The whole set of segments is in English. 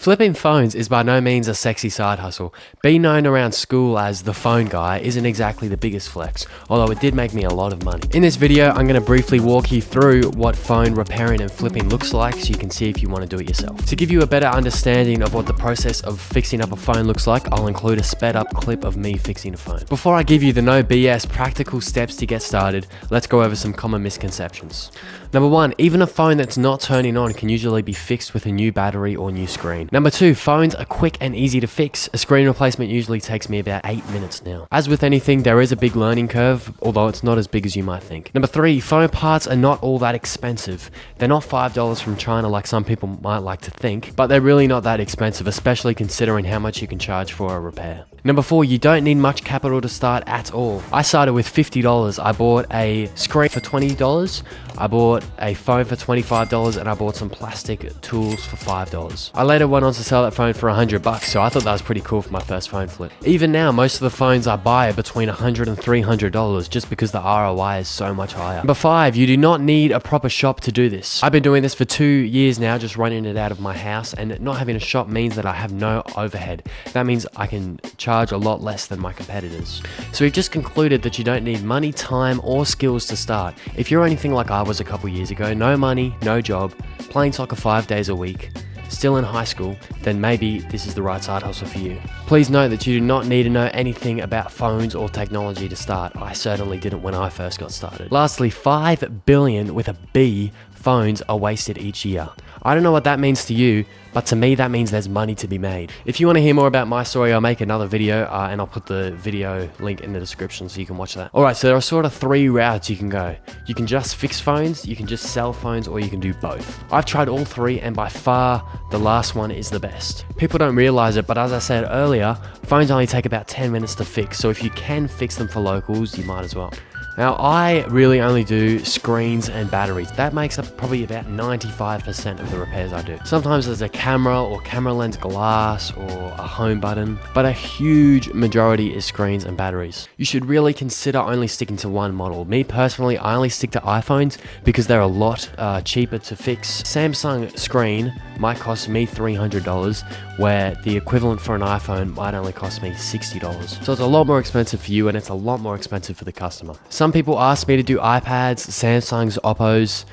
Flipping phones is by no means a sexy side hustle. Being known around school as the phone guy isn't exactly the biggest flex, although it did make me a lot of money. In this video, I'm going to briefly walk you through what phone repairing and flipping looks like so you can see if you want to do it yourself. To give you a better understanding of what the process of fixing up a phone looks like, I'll include a sped up clip of me fixing a phone. Before I give you the no BS practical steps to get started, let's go over some common misconceptions. Number 1, even a phone that's not turning on can usually be fixed with a new battery or new screen. Number 2, phones are quick and easy to fix. A screen replacement usually takes me about 8 minutes now. As with anything, there is a big learning curve, although it's not as big as you might think. Number 3, phone parts are not all that expensive. They're not $5 from China like some people might like to think, but they're really not that expensive, especially considering how much you can charge for a repair. Number 4, you don't need much capital to start at all. I started with $50. I bought a screen for $20. I bought a phone for $25 and I bought some plastic tools for $5. I later went on to sell that phone for $100, so I thought that was pretty cool for my first phone flip. Even now, most of the phones I buy are between $100 and $300 just because the ROI is so much higher. Number 5, you do not need a proper shop to do this. I've been doing this for 2 years now, just running it out of my house, and not having a shop means that I have no overhead. That means I can charge a lot less than my competitors. So we've just concluded that you don't need money, time, or skills to start. If you're anything like I was a couple years ago, no money, no job, playing soccer 5 days a week, still in high school, then maybe this is the right side hustle for you. Please note that you do not need to know anything about phones or technology to start. I certainly didn't when I first got started. Lastly, 5 billion with a B phones are wasted each year. I don't know what that means to you, but to me that means there's money to be made. If you want to hear more about my story, I'll make another video and I'll put the video link in the description so you can watch that. Alright, so there are sort of 3 routes you can go. You can just fix phones, you can just sell phones, or you can do both. I've tried all 3 and by far the last one is the best. People don't realize it, but as I said earlier, phones only take about 10 minutes to fix, so if you can fix them for locals, you might as well. Now, I really only do screens and batteries. That makes up probably about 95% of the repairs I do. Sometimes there's a camera or camera lens glass or a home button, but a huge majority is screens and batteries. You should really consider only sticking to one model. Me personally, I only stick to iPhones because they're a lot cheaper to fix. Samsung screen might cost me $300, where the equivalent for an iPhone might only cost me $60. So it's a lot more expensive for you and it's a lot more expensive for the customer. Some people ask me to do iPads, Samsungs, Oppos.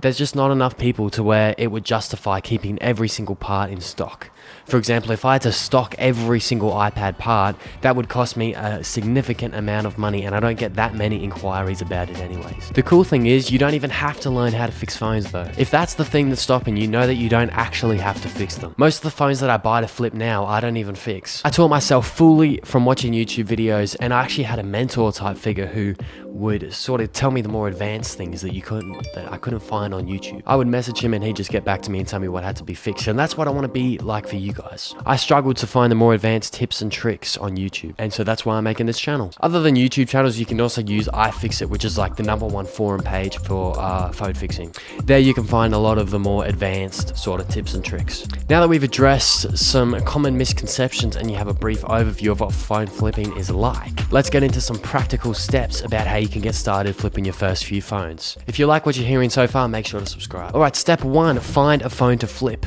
There's just not enough people to where it would justify keeping every single part in stock. For example, if I had to stock every single iPad part, that would cost me a significant amount of money, and I don't get that many inquiries about it anyways. The cool thing is, you don't even have to learn how to fix phones though. If that's the thing that's stopping you, know that you don't actually have to fix them. Most of the phones that I buy to flip now, I don't even fix. I taught myself fully from watching YouTube videos, and I actually had a mentor type figure who would sort of tell me the more advanced things that I couldn't find on YouTube. I would message him and he'd just get back to me and tell me what had to be fixed, and that's what I want to be like for you guys. I struggled to find the more advanced tips and tricks on YouTube, and so that's why I'm making this channel. Other than YouTube channels, you can also use iFixit, which is like the #1 forum page for phone fixing. There you can find a lot of the more advanced sort of tips and tricks. Now that we've addressed some common misconceptions and you have a brief overview of what phone flipping is like, let's get into some practical steps about how you can get started flipping your first few phones. If you like what you're hearing so far, make sure to subscribe. Alright, step 1, find a phone to flip.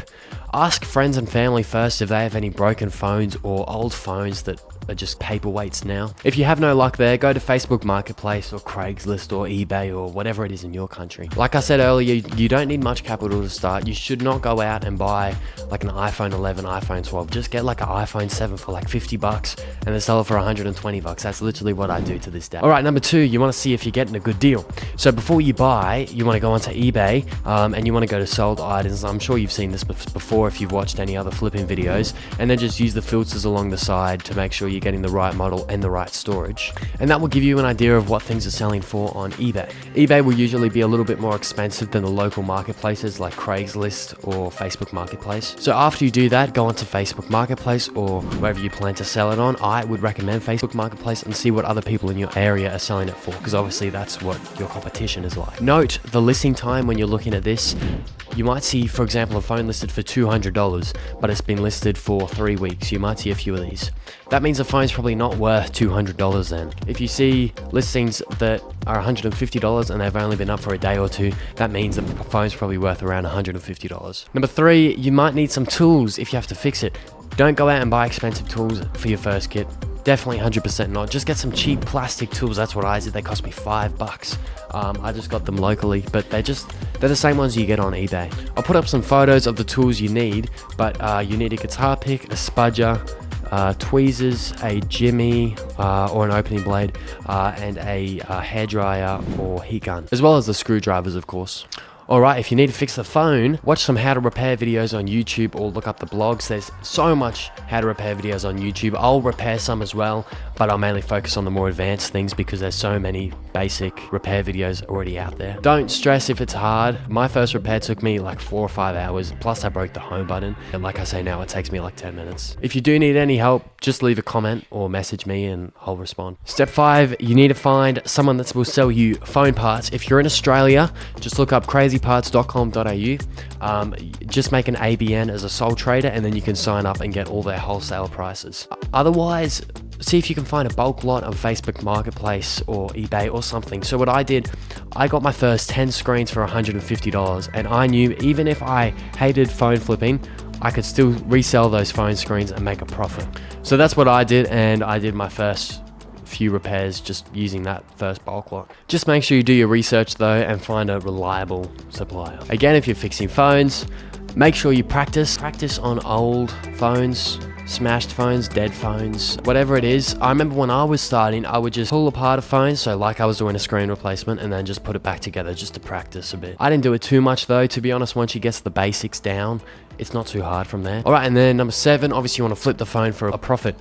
Ask friends and family first if they have any broken phones or old phones that are just paperweights now. If you have no luck there, go to Facebook Marketplace or Craigslist or eBay or whatever it is in your country. Like I said earlier, you don't need much capital to start. You should not go out and buy like an iPhone 11, iPhone 12. Just get like an iPhone 7 for like $50 and then sell it for $120. That's literally what I do to this day. Alright, number 2, you want to see if you're getting a good deal. So before you buy, you want to go onto eBay and you want to go to sold items. I'm sure you've seen this before if you've watched any other flipping videos, and then just use the filters along the side to make sure you're getting the right model and the right storage, and that will give you an idea of what things are selling for on eBay. eBay will usually be a little bit more expensive than the local marketplaces like Craigslist or Facebook Marketplace. So after you do that, go onto Facebook Marketplace or wherever you plan to sell it on. I would recommend Facebook Marketplace and see what other people in your area are selling it for, because obviously that's what your competition is like. Note the listing time when you're looking at this. You might see, for example, a phone listed for $200 $200, but it's been listed for 3 weeks. You might see a few of these. That means the phone's probably not worth $200 then. If you see listings that are $150 and they've only been up for a day or two, that means the phone's probably worth around $150. Number 3, you might need some tools if you have to fix it. Don't go out and buy expensive tools for your first kit. Definitely 100% not. Just get some cheap plastic tools. That's what I did. They cost me $5. I just got them locally, but they're the same ones you get on eBay. I'll put up some photos of the tools you need, but you need a guitar pick, a spudger, tweezers, a jimmy or an opening blade, and a hairdryer or heat gun, as well as the screwdrivers, of course. Alright, if you need to fix the phone, watch some how to repair videos on YouTube or look up the blogs. There's so much how to repair videos on YouTube. I'll repair some as well, but I'll mainly focus on the more advanced things because there's so many basic repair videos already out there. Don't stress if it's hard. My first repair took me like 4 or 5 hours, plus I broke the home button. And like I say now, it takes me like 10 minutes. If you do need any help, just leave a comment or message me and I'll respond. Step 5, you need to find someone that will sell you phone parts. If you're in Australia, just look up crazyparts.com.au. Just make an ABN as a sole trader and then you can sign up and get all their wholesale prices. Otherwise, see if you can find a bulk lot on Facebook Marketplace or eBay or something. So what I did, I got my first 10 screens for $150 and I knew even if I hated phone flipping, I could still resell those phone screens and make a profit. So that's what I did, and I did my first few repairs just using that first bulk lot. Just make sure you do your research though and find a reliable supplier. Again, if you're fixing phones, make sure you practice on old phones, smashed phones, dead phones, whatever it is. I remember when I was starting, I would just pull apart a phone, so like I was doing a screen replacement, and then just put it back together just to practice a bit. I didn't do it too much though, to be honest. Once you get the basics down, it's not too hard from there. Alright, and then number 7, obviously you want to flip the phone for a profit.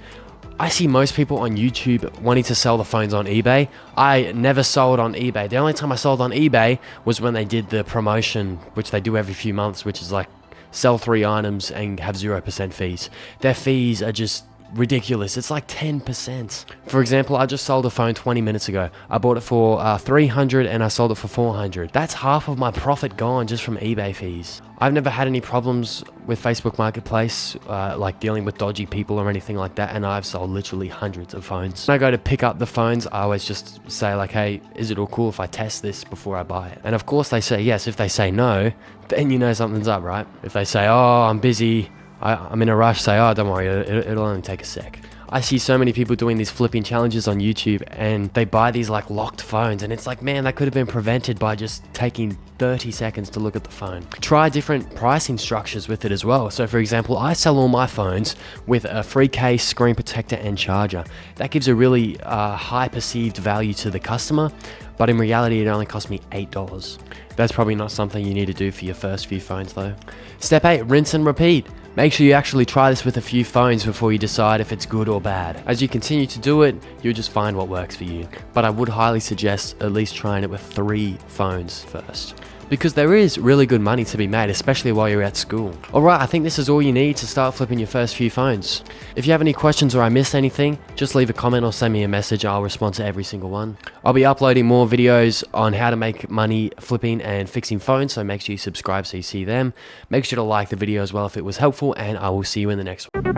I see most people on YouTube wanting to sell the phones on eBay. I never sold on eBay. The only time I sold on eBay was when they did the promotion, which they do every few months, which is like sell 3 items and have 0% fees. Their fees are just ridiculous. It's like 10%. For example, I just sold a phone 20 minutes ago. I bought it for $300 and I sold it for $400. That's half of my profit gone just from eBay fees. I've never had any problems with Facebook Marketplace, like dealing with dodgy people or anything like that, and I've sold literally hundreds of phones. When I go to pick up the phones, I always just say like, hey, is it all cool if I test this before I buy it? And of course they say yes. If they say no, then you know something's up, right? If they say, oh, I'm busy, I'm in a rush, say, oh, don't worry, it'll only take a sec. I see so many people doing these flipping challenges on YouTube and they buy these like locked phones, and it's like, man, that could have been prevented by just taking 30 seconds to look at the phone. Try different pricing structures with it as well. So for example, I sell all my phones with a free case, screen protector and charger. That gives a really high perceived value to the customer, but in reality it only cost me $8. That's probably not something you need to do for your first few phones though. Step 8, rinse and repeat. Make sure you actually try this with a few phones before you decide if it's good or bad. As you continue to do it, you'll just find what works for you. But I would highly suggest at least trying it with 3 phones first, because there is really good money to be made, especially while you're at school. Alright, I think this is all you need to start flipping your first few phones. If you have any questions or I missed anything, just leave a comment or send me a message. I'll respond to every single one. I'll be uploading more videos on how to make money flipping and fixing phones, so make sure you subscribe so you see them. Make sure to like the video as well if it was helpful, and I will see you in the next one.